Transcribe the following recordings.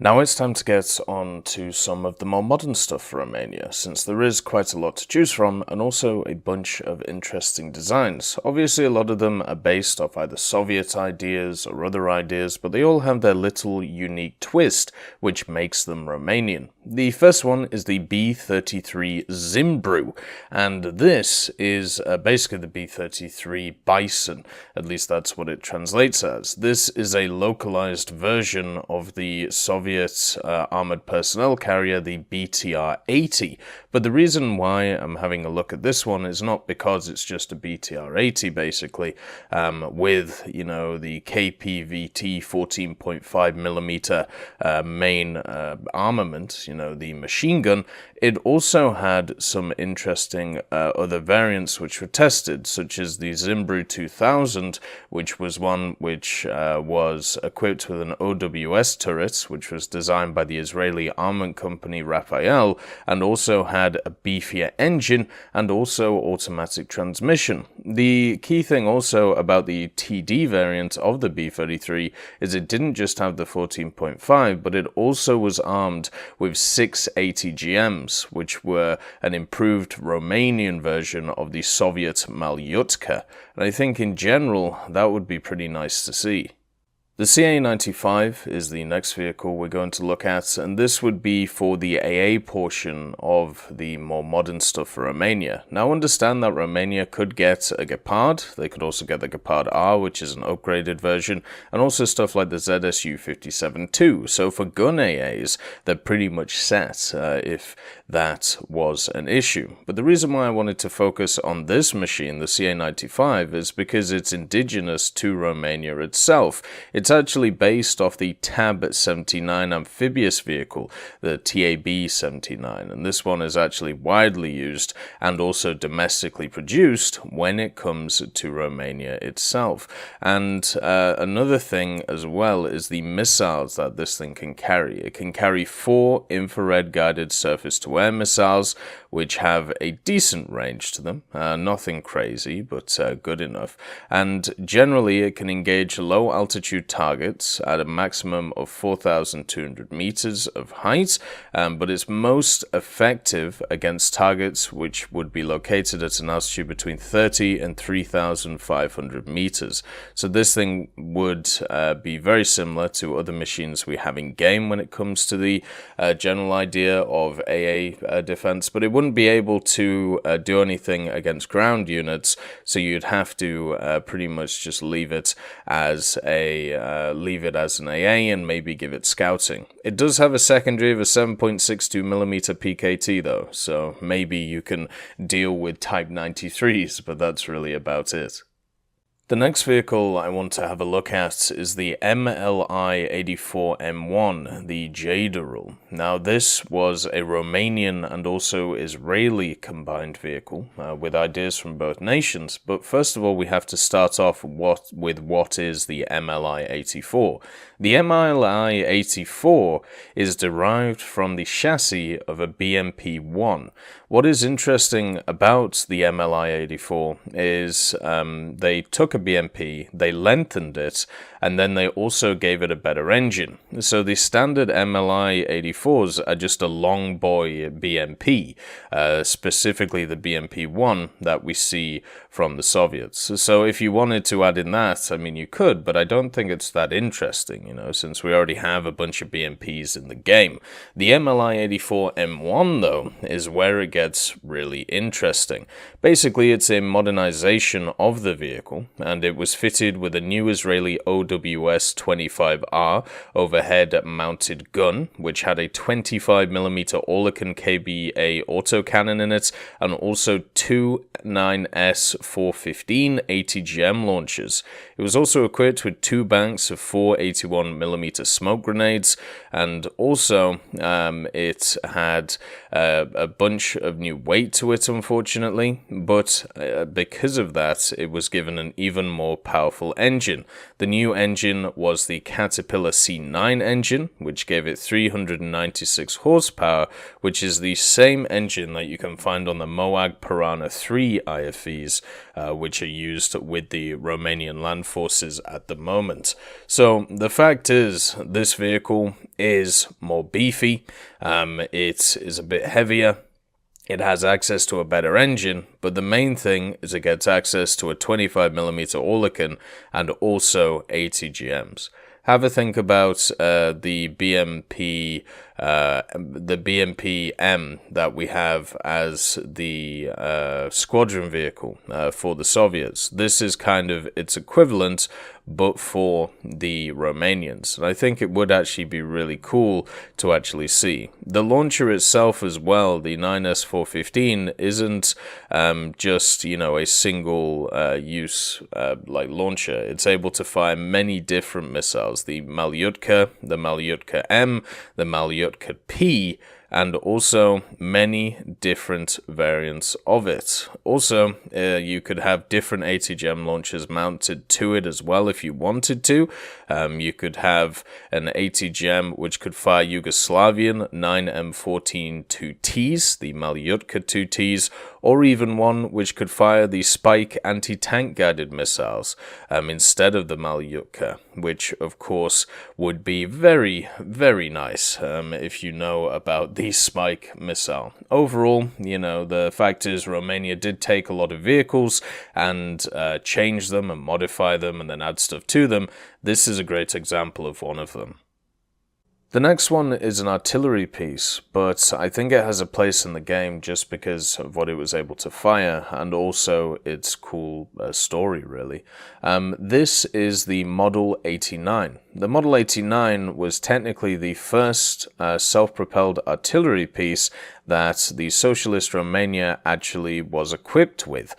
Now it's time to get on to some of the more modern stuff for Romania, since there is quite a lot to choose from and also a bunch of interesting designs. Obviously a lot of them are based off either Soviet ideas or other ideas, but they all have their little unique twist, which makes them Romanian. The first one is the B-33 Zimbru, and this is basically the B-33 Bison, at least that's what it translates as. This is a localized version of the Soviet armored personnel carrier, the BTR-80. But the reason why I'm having a look at this one is not because it's just a BTR-80 basically, with, you know, the KPVT 14.5mm main armament, you know, the machine gun. It also had some interesting other variants which were tested, such as the Zimbru 2000, which was one which was equipped with an OWS turret, which was designed by the Israeli armament company Rafael, and also had a beefier engine and also automatic transmission. The key thing also about the TD variant of the B-33 is it didn't just have the 14.5, but it also was armed with 6 ATGMs, which were an improved Romanian version of the Soviet Malyutka. And I think in general that would be pretty nice to see. The CA-95 is the next vehicle we're going to look at, and this would be for the AA portion of the more modern stuff for Romania. Now understand that Romania could get a Gepard, they could also get the Gepard R, which is an upgraded version, and also stuff like the ZSU-57-2. So for gun AAs, they're pretty much set if that was an issue. But the reason why I wanted to focus on this machine, the CA-95, is because it's indigenous to Romania itself. It's actually based off the TAB-79 amphibious vehicle, the TAB-79, and this one is actually widely used and also domestically produced when it comes to Romania itself. And another thing as well is the missiles that this thing can carry. It can carry 4 infrared guided surface-to-air missiles, which have a decent range to them, nothing crazy, but good enough. And generally it can engage low altitude targets at a maximum of 4,200 meters of height, but it's most effective against targets which would be located at an altitude between 30 and 3,500 meters. So this thing would be very similar to other machines we have in game when it comes to the general idea of AA defense, but it wouldn't be able to do anything against ground units, so you'd have to pretty much just leave it as an AA and maybe give it scouting. It does have a secondary of a 7.62mm PKT though, so maybe you can deal with Type 93s, but that's really about it. The next vehicle I want to have a look at is the MLI-84M the Jderul. Now this was a Romanian and also Israeli combined vehicle with ideas from both nations, but first of all we have to start off with what is the MLI-84. The MLI-84 is derived from the chassis of a BMP-1. What is interesting about the MLI-84 is they took a BMP, they lengthened it, and then they also gave it a better engine. So the standard MLI-84s are just a long boy BMP, specifically the BMP-1 that we see from the Soviets. So if you wanted to add in that, I mean you could, but I don't think it's that interesting, you know, since we already have a bunch of BMPs in the game. The MLI-84M1 though is where it gets really interesting. Basically it's a modernization of the vehicle, and it was fitted with a new Israeli OWS-25R overhead mounted gun, which had a 25mm Oerlikon KBA autocannon in it, and also 2 9S415 ATGM launchers. It was also equipped with 2 banks of 4 81mm smoke grenades, and also it had a bunch of new weight to it, unfortunately, but because of that, it was given an even more powerful engine. The new engine was the Caterpillar C9 engine, which gave it 396 horsepower, which is the same engine that you can find on the Moag Piranha 3 IFVs, which are used with the Romanian land forces at the moment. So the fact is, this vehicle is more beefy, it is a bit heavier, it has access to a better engine, but the main thing is it gets access to a 25mm Oerlikon and also ATGMs. Have a think about the BMP-M that we have as the squadron vehicle for the Soviets. This is kind of its equivalent, but for the Romanians. And I think it would actually be really cool to actually see. The launcher itself as well, the 9S415, isn't just, a single use like launcher. It's able to fire many different missiles. The Malyutka, the Malyutka-M, the Malyutka-P, and also many different variants of it. Also, you could have different ATGM launchers mounted to it as well if you wanted to. You could have an ATGM which could fire Yugoslavian 9M14 2Ts, the Malyutka 2Ts, or even one which could fire the Spike anti-tank guided missiles instead of the Malyutka, which of course would be very, very nice if you know about the Spike missile. Overall, the fact is Romania did take a lot of vehicles and change them and modify them and then add stuff to them. This is a great example of one of them. The next one is an artillery piece, but I think it has a place in the game just because of what it was able to fire and also its cool story, really. This is the Model 89. The Model 89 was technically the first self-propelled artillery piece that the socialist Romania actually was equipped with.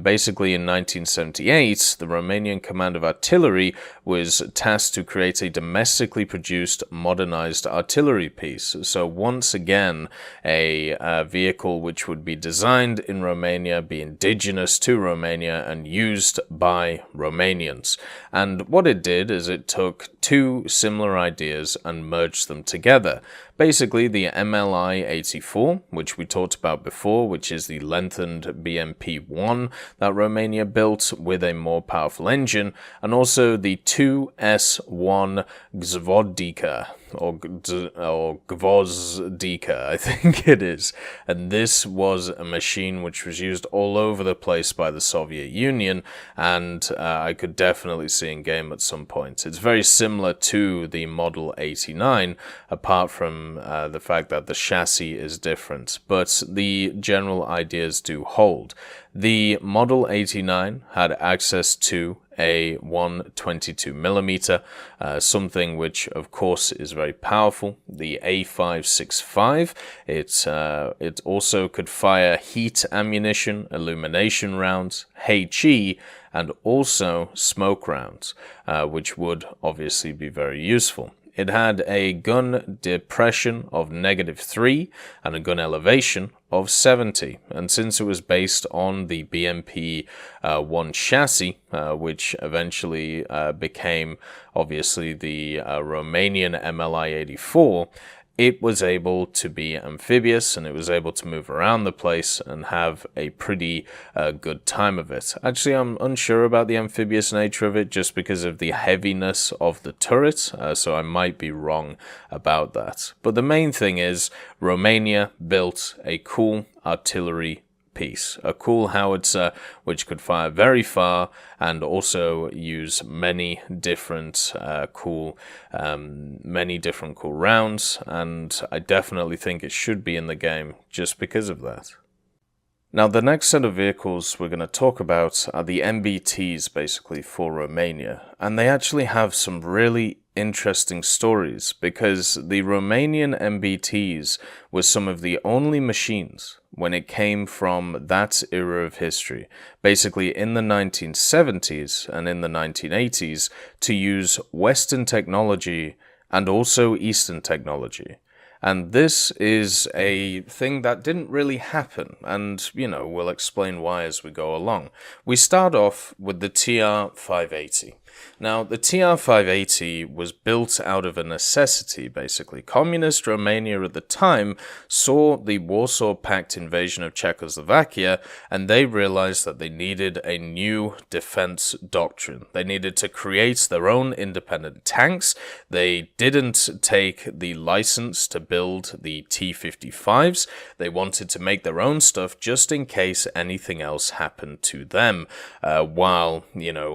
Basically, in 1978, the Romanian Command of Artillery was tasked to create a domestically produced modernized artillery piece. So once again, a vehicle which would be designed in Romania, be indigenous to Romania, and used by Romanians. And what it did is it took two similar ideas and merged them together. Basically, the MLI-84, which we talked about before, which is the lengthened BMP-1 that Romania built with a more powerful engine, and also the 2S1 Gvozdika, or Gvozdika, I think it is. And this was a machine which was used all over the place by the Soviet Union, and I could definitely see in game at some point. It's very similar to the Model 89, apart from the fact that the chassis is different, but the general ideas do hold. The Model 89 had access to a 122mm, something which of course is very powerful. The A565, it also could fire heat ammunition, illumination rounds, HE, and also smoke rounds, which would obviously be very useful. It had a gun depression of -3 and a gun elevation of 70. And since it was based on the BMP-1 chassis, which eventually became obviously the Romanian MLI-84, it was able to be amphibious and it was able to move around the place and have a pretty good time of it. Actually, I'm unsure about the amphibious nature of it just because of the heaviness of the turret, so I might be wrong about that. But the main thing is Romania built a cool artillery piece, a cool howitzer which could fire very far and also use many different cool rounds, and I definitely think it should be in the game just because of that. Now, the next set of vehicles we're going to talk about are the MBTs, basically, for Romania, and they actually have some really interesting stories because the Romanian MBTs were some of the only machines when it came from that era of history, basically in the 1970s and in the 1980s, to use Western technology and also Eastern technology. And this is a thing that didn't really happen, and, we'll explain why as we go along. We start off with the TR-580. Now, the TR-580 was built out of a necessity, basically. Communist Romania at the time saw the Warsaw Pact invasion of Czechoslovakia, and they realized that they needed a new defense doctrine. They needed to create their own independent tanks. They didn't take the license to build the T-55s. They wanted to make their own stuff just in case anything else happened to them while,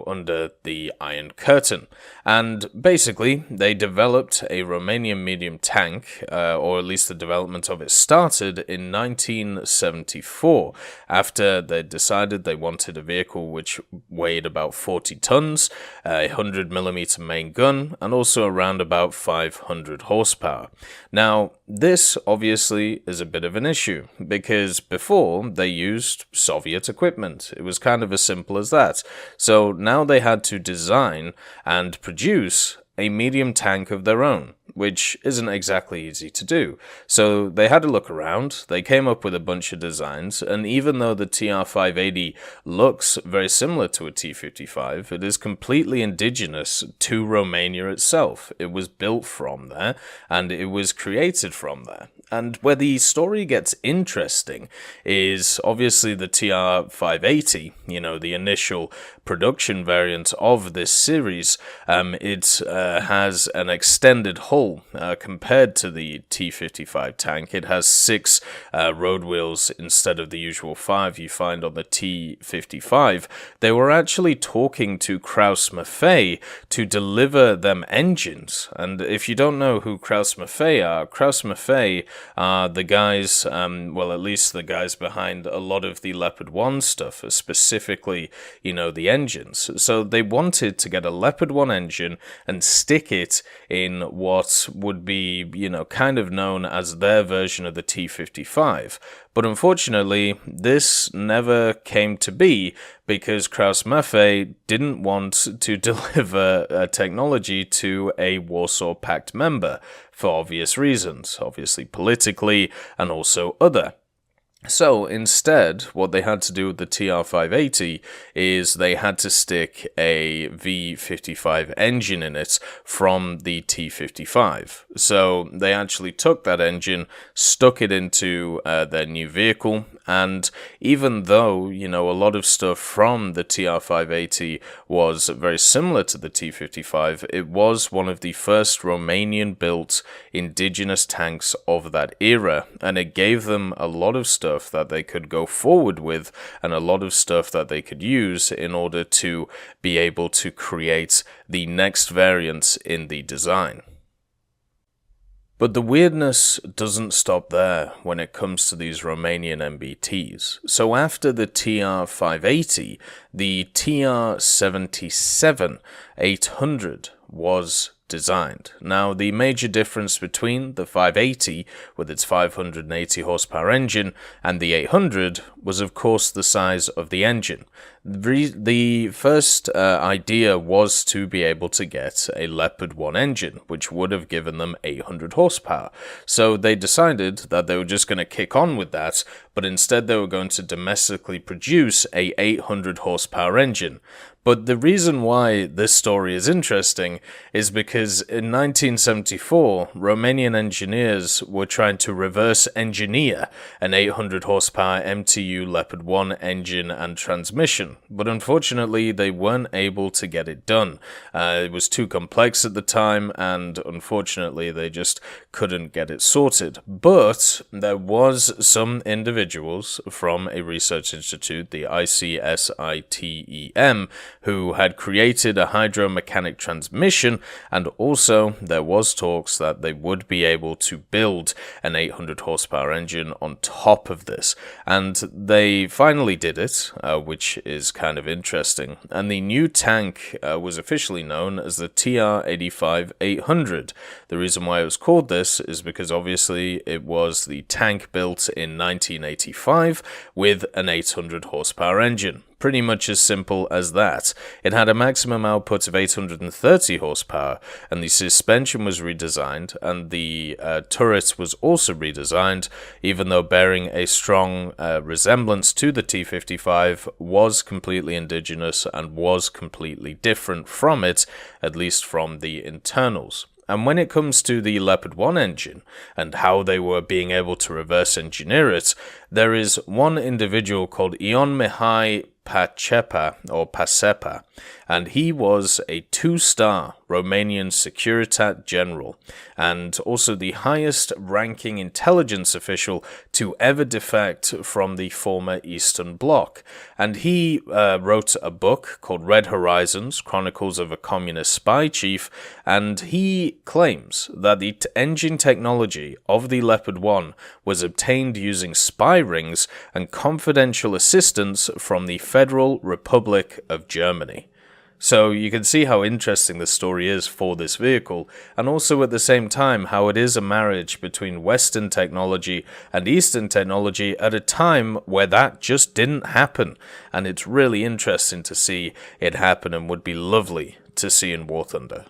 under the Iron Curtain. And basically, they developed a Romanian medium tank, or at least the development of it started in 1974, after they decided they wanted a vehicle which weighed about 40 tons, a 100mm main gun, and also around about 500 horsepower. Now, this obviously is a bit of an issue, because before they used Soviet equipment. It was kind of as simple as that. So now they had to design and produce a medium tank of their own, which isn't exactly easy to do. So they had to look around, they came up with a bunch of designs, and even though the TR-580 looks very similar to a T-55, it is completely indigenous to Romania itself. It was built from there, and it was created from there. And where the story gets interesting is obviously the TR-580, the initial production variant of this series. It has an extended hull compared to the T-55 tank. It has 6 road wheels instead of the usual 5 you find on the T-55. They were actually talking to Krauss-Maffei to deliver them engines. And if you don't know who Krauss-Maffei are the guys, well, at least the guys behind a lot of the Leopard 1 stuff, specifically, the engines. So they wanted to get a Leopard 1 engine and stick it in what would be, kind of known as their version of the T-55. But unfortunately, this never came to be because Krauss-Maffei didn't want to deliver technology to a Warsaw Pact member for obvious reasons, obviously politically and also other. So instead, what they had to do with the TR-580 is they had to stick a V55 engine in it from the T-55. So they actually took that engine, stuck it into their new vehicle, and even though, a lot of stuff from the TR-580 was very similar to the T-55, it was one of the first Romanian-built indigenous tanks of that era, and it gave them a lot of stuff that they could go forward with and a lot of stuff that they could use in order to be able to create the next variants in the design. But the weirdness doesn't stop there when it comes to these Romanian MBTs. So after the TR-580, the TR-77-800 was designed. Now, the major difference between the 580 with its 580 horsepower engine and the 800 was, of course, the size of the engine. The first idea was to be able to get a Leopard 1 engine, which would have given them 800 horsepower. So they decided that they were just going to kick on with that, but instead they were going to domestically produce a 800 horsepower engine. But the reason why this story is interesting is because in 1974, Romanian engineers were trying to reverse engineer an 800 horsepower MTU Leopard 1 engine and transmission, but unfortunately they weren't able to get it done. It was too complex at the time, and unfortunately they just couldn't get it sorted. But there was some individuals from a research institute, the ICSITEM, who had created a hydromechanic transmission, and also there was talks that they would be able to build an 800 horsepower engine on top of this, and they finally did it, which is kind of interesting. And the new tank was officially known as the TR-85-800. The reason why it was called this is because obviously it was the tank built in 1985 with an 800 horsepower engine. Pretty much as simple as that. It had a maximum output of 830 horsepower, and the suspension was redesigned, and the turret was also redesigned, even though bearing a strong resemblance to the T-55, was completely indigenous and was completely different from it, at least from the internals. And when it comes to the Leopard 1 engine and how they were being able to reverse engineer it, there is one individual called Ion Mihai Pacepa, and he was a 2-star Romanian Securitate General, and also the highest ranking intelligence official to ever defect from the former Eastern Bloc. And he wrote a book called Red Horizons, Chronicles of a Communist Spy Chief, and he claims that the engine technology of the Leopard 1 was obtained using spy rings and confidential assistance from the Federal Republic of Germany. So you can see how interesting the story is for this vehicle, and also at the same time how it is a marriage between Western technology and Eastern technology at a time where that just didn't happen, and it's really interesting to see it happen and would be lovely to see in War Thunder.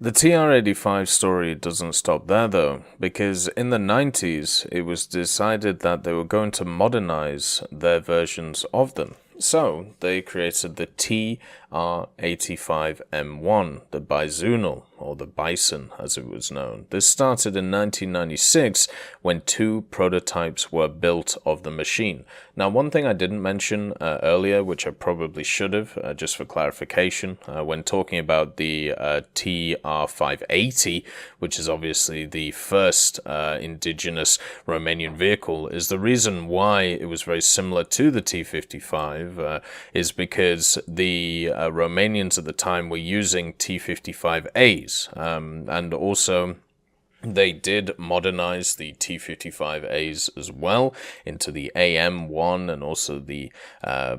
The TR-85 story doesn't stop there though, because in the 90s it was decided that they were going to modernize their versions of them. So they created the TR-85M1, the Bizunal, or the Bison as it was known. This started in 1996 when 2 prototypes were built of the machine. Now, one thing I didn't mention earlier, which I probably should have, just for clarification, when talking about the TR-580, which is obviously the first indigenous Romanian vehicle, is the reason why it was very similar to the T-55 is because the Romanians at the time were using T-55As, and also they did modernize the T-55As as well into the AM1 and also the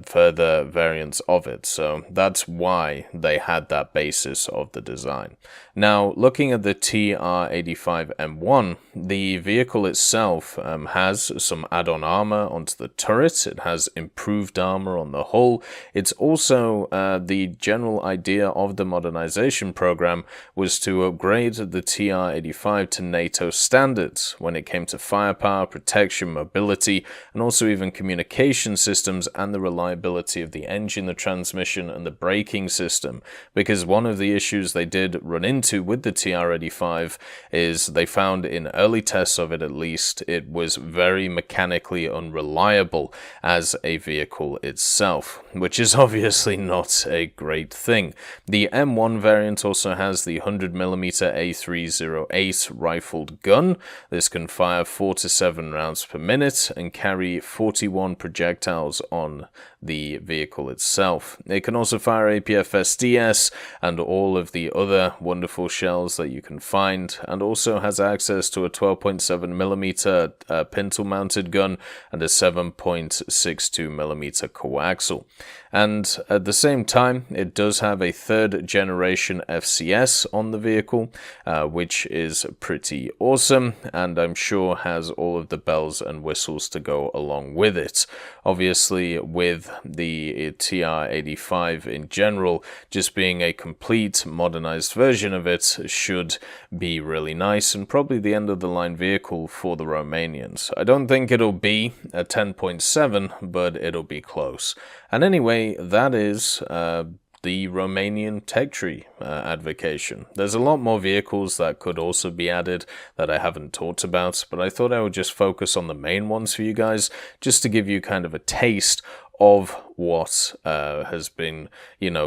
further variants of it. So that's why they had that basis of the design. Now, looking at the TR-85M1, the vehicle itself has some add-on armor onto the turret. It has improved armor on the hull. It's also the general idea of the modernization program was to upgrade the TR-85 to NATO standards when it came to firepower, protection, mobility, and also even communication systems and the reliability of the engine, the transmission, and the braking system. Because one of the issues they did run into with the TR-85 is they found in early tests of it, at least, it was very mechanically unreliable as a vehicle itself, which is obviously not a great thing. The M1 variant also has the 100mm A308 rifled gun. This can fire 4 to 7 rounds per minute and carry 41 projectiles on the vehicle itself. It can also fire APFSDS and all of the other wonderful shells that you can find, and also has access to a 12.7mm pintle mounted gun and a 7.62mm coaxial. And at the same time, it does have a 3rd generation FCS on the vehicle, which is pretty awesome, and I'm sure has all of the bells and whistles to go along with it. Obviously, with the TR-85 in general, just being a complete modernized version of it should be really nice, and probably the end of the line vehicle for the Romanians. I don't think it'll be a 10.7, but it'll be close. And anyway, that is the Romanian tech tree advocation. There's a lot more vehicles that could also be added that I haven't talked about, but I thought I would just focus on the main ones for you guys, just to give you kind of a taste of what has been,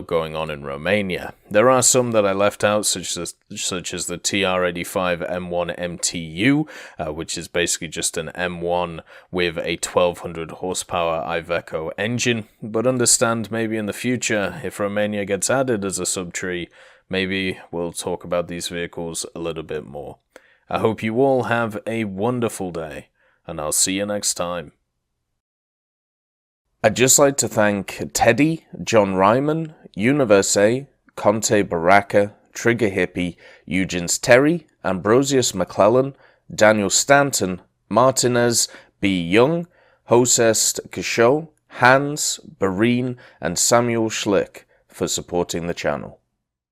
going on in Romania. There are some that I left out, such as the TR-85M1 MTU, which is basically just an M1 with a 1200 horsepower Iveco engine. But understand, maybe in the future, if Romania gets added as a subtree, maybe we'll talk about these vehicles a little bit more. I hope you all have a wonderful day, and I'll see you next time. I'd just like to thank Teddy, John Ryman, Universe, Conte Baraka, Trigger Hippie, Eugens Terry, Ambrosius McClellan, Daniel Stanton, Martinez, B. Young, Hosest Kishol, Hans, Barine, and Samuel Schlick for supporting the channel.